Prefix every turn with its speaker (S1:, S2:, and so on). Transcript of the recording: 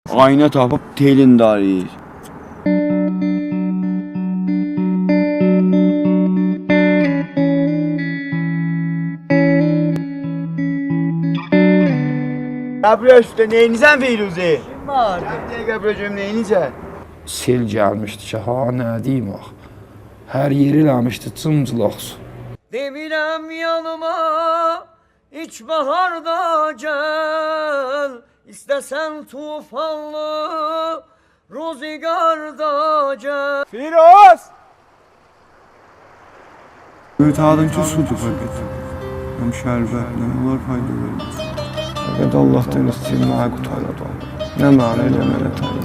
S1: Ayna tapıp telin darıyır. Qəbrəşdə neyinizən Firuzə?
S2: Kim vardı?
S1: Qəbrəşəm neyinizən?
S3: Sel gəlmişdi ki, ha nə deyim ax. Hər yeri eləmişdi cımcılaq su.
S2: Demirəm yanıma iç baharda gəl, İstəsən tufanlı ruzigarda gəl.
S1: Firuz!
S4: Ümidhadım ki, sudur fəqət. Həm şərbət, nə onlar fayda verməz.
S3: Fəqət Allahdan istəyim mənə qutayla da. Nə mənə elə mənə tanı.